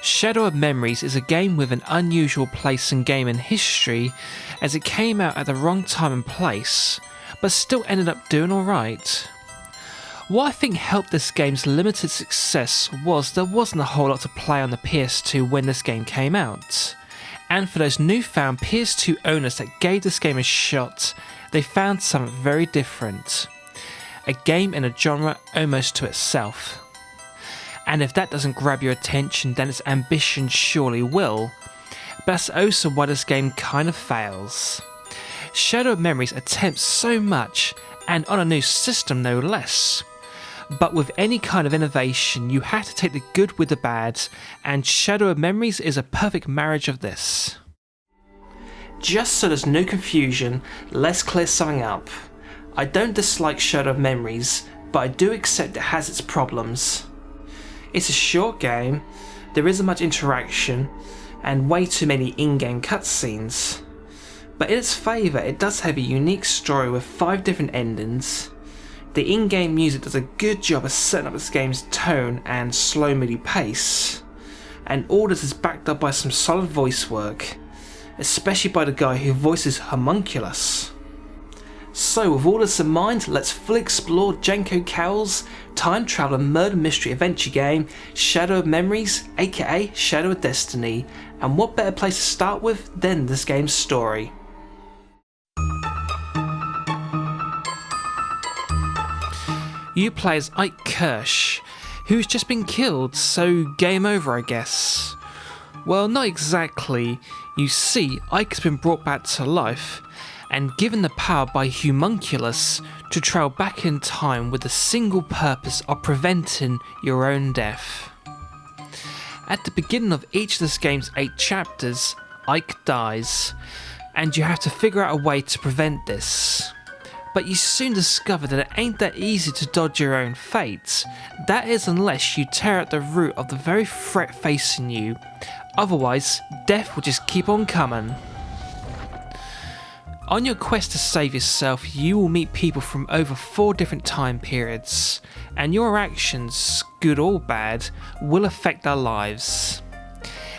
Shadow of Memories is a game with an unusual place in gaming history, as it came out at the wrong time and place, but still ended up doing alright. What I think helped this game's limited success was there wasn't a whole lot to play on the PS2 when this game came out, and for those newfound PS2 owners that gave this game a shot, they found something very different. A game in a genre almost to itself. And if that doesn't grab your attention, then its ambition surely will, but that's also why this game kind of fails. Shadow of Memories attempts so much, and on a new system no less. But with any kind of innovation, you have to take the good with the bad, and Shadow of Memories is a perfect marriage of this. Just so there's no confusion, let's clear something up. I don't dislike Shadow of Memories, but I do accept it has its problems. It's a short game, there isn't much interaction, and way too many in-game cutscenes. But in its favour, it does have a unique story with 5 different endings. The in-game music does a good job of setting up this game's tone and slow moody pace, and all this is backed up by some solid voice work, especially by the guy who voices Homunculus. So with all this in mind, let's fully explore Jenko Cowell's time travel and murder mystery adventure game Shadow of Memories, aka Shadow of Destiny, and what better place to start with than this game's story. You play as Ike Kirsch, who's just been killed, so game over I guess. Well, not exactly. You see, Ike has been brought back to life, and given the power by Homunculus to travel back in time with the single purpose of preventing your own death. At the beginning of each of this game's 8 chapters, Ike dies, and you have to figure out a way to prevent this. But you soon discover that it ain't that easy to dodge your own fate. That is, unless you tear at the root of the very threat facing you. Otherwise, death will just keep on coming. On your quest to save yourself, you will meet people from over 4 different time periods, and your actions, good or bad, will affect their lives.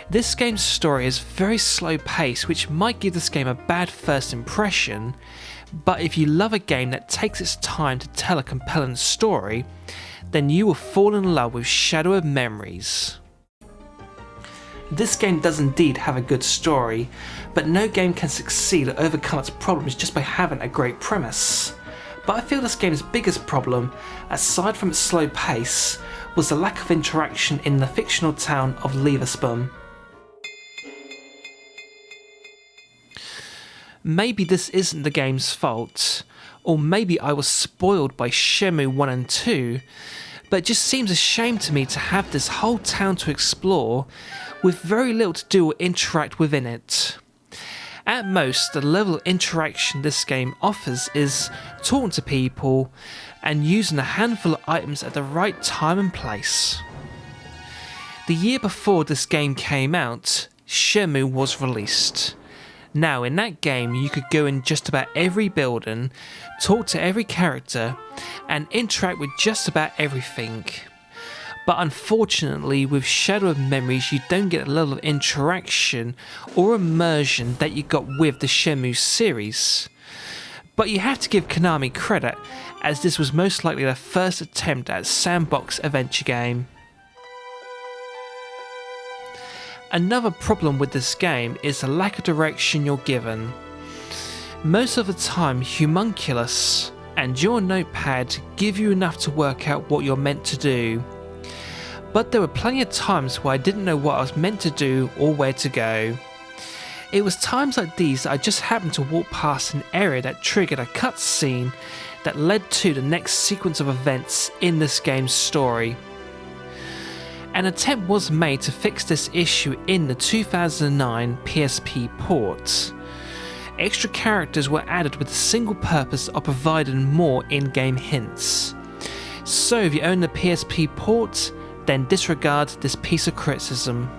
This game's story is very slow paced, which might give this game a bad first impression, but if you love a game that takes its time to tell a compelling story, then you will fall in love with Shadow of Memories. This game does indeed have a good story, but no game can succeed or overcome its problems just by having a great premise. But I feel this game's biggest problem, aside from its slow pace, was the lack of interaction in the fictional town of Leverspoon. Maybe this isn't the game's fault, or maybe I was spoiled by Shenmue 1 and 2, but it just seems a shame to me to have this whole town to explore with very little to do or interact within it. At most, the level of interaction this game offers is talking to people and using a handful of items at the right time and place. The year before this game came out, Shenmue was released. Now, in that game, you could go in just about every building, talk to every character, and interact with just about everything. But unfortunately, with Shadow of Memories, you don't get a level of interaction or immersion that you got with the Shenmue series. But you have to give Konami credit, as this was most likely their first attempt at a sandbox adventure game. Another problem with this game is the lack of direction you're given. Most of the time, Homunculus and your notepad give you enough to work out what you're meant to do. But there were plenty of times where I didn't know what I was meant to do or where to go. It was times like these that I just happened to walk past an area that triggered a cutscene that led to the next sequence of events in this game's story. An attempt was made to fix this issue in the 2009 PSP port. Extra characters were added with the single purpose of providing more in-game hints. So if you own the PSP port, then disregard this piece of criticism.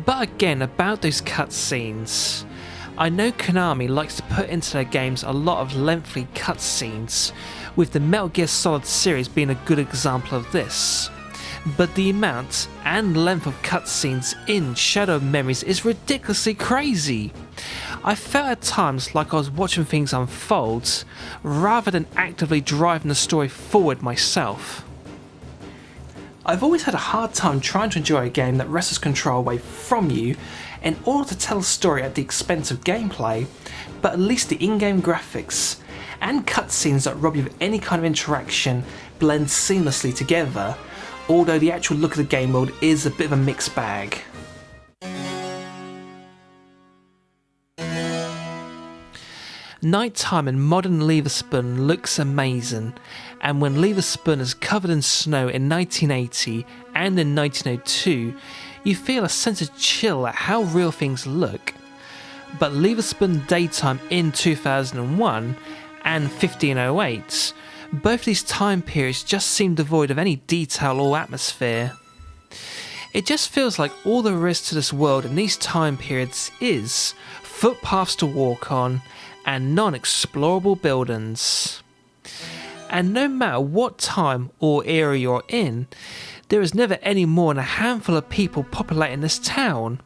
But again, about those cutscenes. I know Konami likes to put into their games a lot of lengthy cutscenes, with the Metal Gear Solid series being a good example of this. but the amount and length of cutscenes in Shadow of Memories is ridiculously crazy. I felt at times like I was watching things unfold, rather than actively driving the story forward myself. I've always had a hard time trying to enjoy a game that wrestles control away from you in order to tell a story at the expense of gameplay, but at least the in-game graphics and cutscenes that rob you of any kind of interaction blend seamlessly together, although the actual look of the game world is a bit of a mixed bag. Nighttime in modern Leverspun looks amazing, and when Leverspun is covered in snow in 1980 and in 1902, you feel a sense of chill at how real things look. But Leverspun daytime in 2001 and 1508, both these time periods just seem devoid of any detail or atmosphere. It just feels like all there is to this world in these time periods is footpaths to walk on and non-explorable buildings. And no matter what time or era you're in, there is never any more than a handful of people populating this town.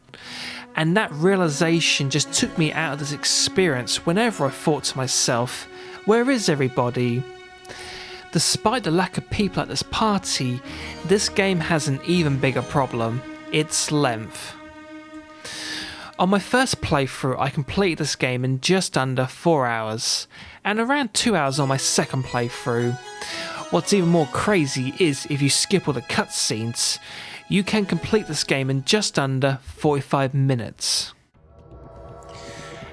And that realization just took me out of this experience whenever I thought to myself, where is everybody? Despite the lack of people at this party, this game has an even bigger problem: its length. On my first playthrough, I completed this game in just under 4 hours, and around 2 hours on my second playthrough. What's even more crazy is if you skip all the cutscenes, you can complete this game in just under 45 minutes.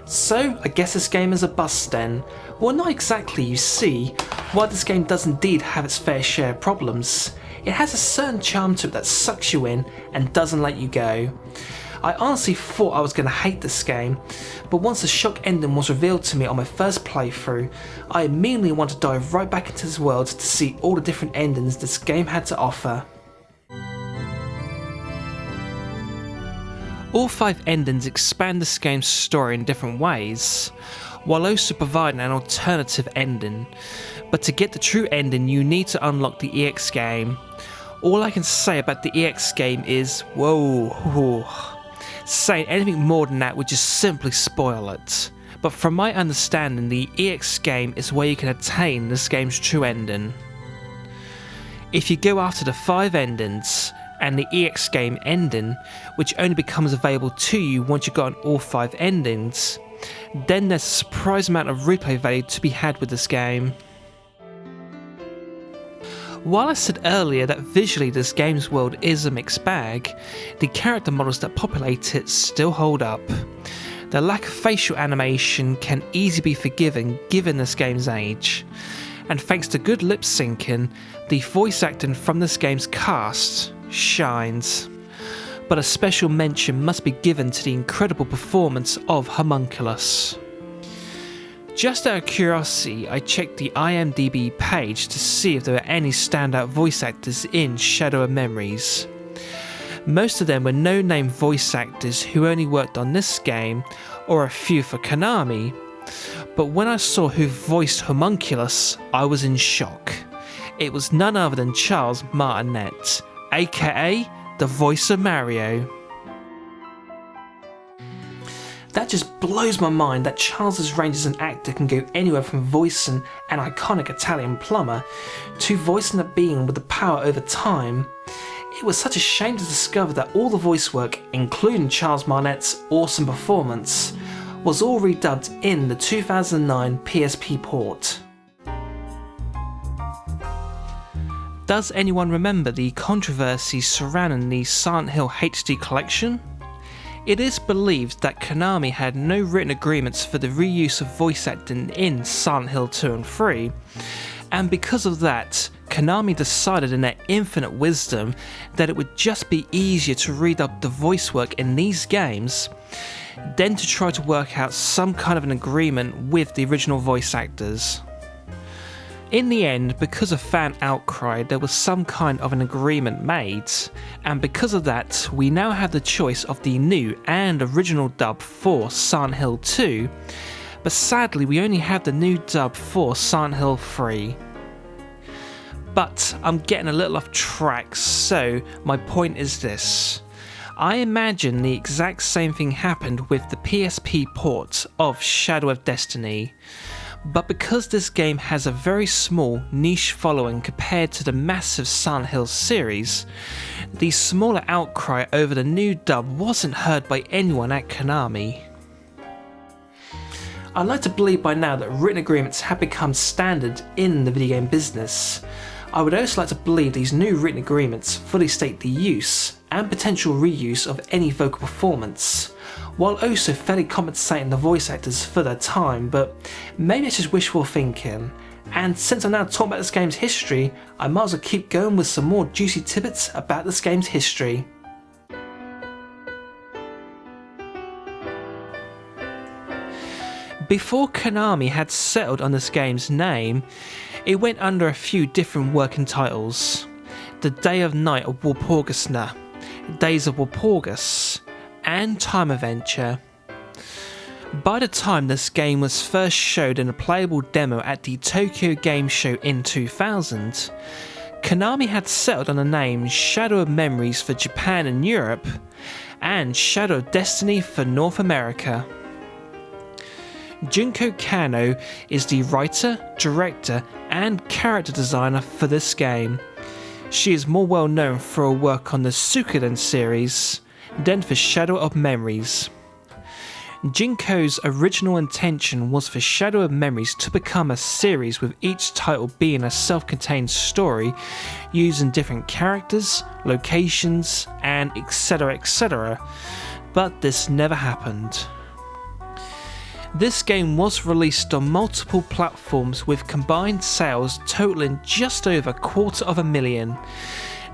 So, I guess this game is a bust then. Well, not exactly, you see. While this game does indeed have its fair share of problems, it has a certain charm to it that sucks you in and doesn't let you go. I honestly thought I was going to hate this game, but once the shock ending was revealed to me on my first playthrough, I immediately wanted to dive right back into this world to see all the different endings this game had to offer. All 5 endings expand this game's story in different ways, while also providing an alternative ending, but to get the true ending you need to unlock the EX game. All I can say about the EX game is, whoa. Saying anything more than that would just simply spoil it. But from my understanding, the EX game is where you can attain this game's true ending. If you go after the 5 endings and the EX game ending, which only becomes available to you once you've gotten all 5 endings, then there's a surprise amount of replay value to be had with this game. While I said earlier that visually this game's world is a mixed bag, the character models that populate it still hold up. The lack of facial animation can easily be forgiven given this game's age, and thanks to good lip syncing, the voice acting from this game's cast shines. But a special mention must be given to the incredible performance of Homunculus. Just out of curiosity, I checked the IMDb page to see if there were any standout voice actors in Shadow of Memories. Most of them were no-name voice actors who only worked on this game, or a few for Konami. But when I saw who voiced Homunculus, I was in shock. It was none other than Charles Martinet, aka the voice of Mario. That just blows my mind that Charles's range as an actor can go anywhere from voicing an iconic Italian plumber to voicing a being with the power over time. It was such a shame to discover that all the voice work, including Charles Martinet's awesome performance, was all redubbed in the 2009 PSP port. Does anyone remember the controversies surrounding the Silent Hill HD collection? It is believed that Konami had no written agreements for the reuse of voice acting in Silent Hill 2 and 3, and because of that, Konami decided in their infinite wisdom that it would just be easier to redub the voice work in these games than to try to work out some kind of an agreement with the original voice actors. In the end, because of fan outcry, there was some kind of an agreement made, and because of that, we now have the choice of the new and original dub for Silent Hill 2, but sadly we only have the new dub for Silent Hill 3. But I'm getting a little off track, so my point is this. I imagine the exact same thing happened with the PSP port of Shadow of Destiny, but because this game has a very small niche following compared to the massive Silent Hill series, the smaller outcry over the new dub wasn't heard by anyone at Konami. I'd like to believe by now that written agreements have become standard in the video game business. I would also like to believe these new written agreements fully state the use and potential reuse of any vocal performance, while also fairly compensating the voice actors for their time, but maybe it's just wishful thinking. And since I'm now talking about this game's history, I might as well keep going with some more juicy tidbits about this game's history. Before Konami had settled on this game's name, it went under a few different working titles: The Day of Night of Walpurgisnacht, Days of Walpurgis, and Time Adventure. By the time this game was first showed in a playable demo at the Tokyo Game Show in 2000, Konami had settled on the name Shadow of Memories for Japan and Europe, and Shadow of Destiny for North America. Junko Kanno is the writer, director, and character designer for this game. She is more well known for her work on the Suikoden series than for Shadow of Memories. Junko's original intention was for Shadow of Memories to become a series with each title being a self-contained story using different characters, locations, and etc, but this never happened. This game was released on multiple platforms with combined sales totaling just over 250,000.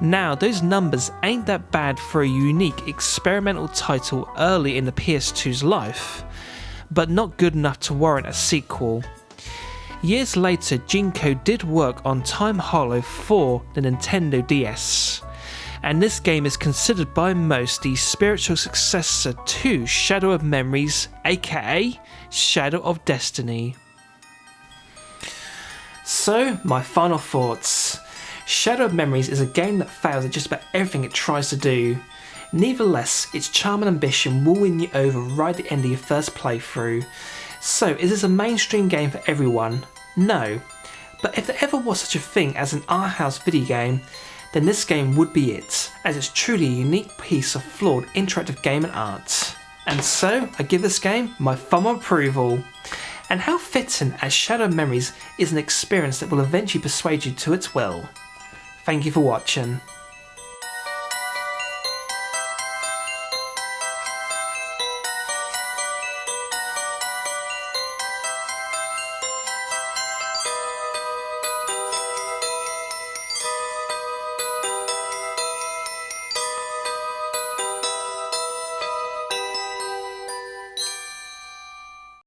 Now, those numbers ain't that bad for a unique experimental title early in the PS2's life, but not good enough to warrant a sequel. Years later, Junko did work on Time Hollow for the Nintendo DS, and this game is considered by most the spiritual successor to Shadow of Memories, aka Shadow of Destiny. So, my final thoughts. Shadow of Memories is a game that fails at just about everything it tries to do. Nevertheless, its charm and ambition will win you over right at the end of your first playthrough. So, is this a mainstream game for everyone? No. But if there ever was such a thing as an art house video game, then this game would be it, as it's truly a unique piece of flawed interactive game and art. And so, I give this game my thumb of approval. And how fitting, as Shadow of Memories is an experience that will eventually persuade you to its will. Thank you for watching.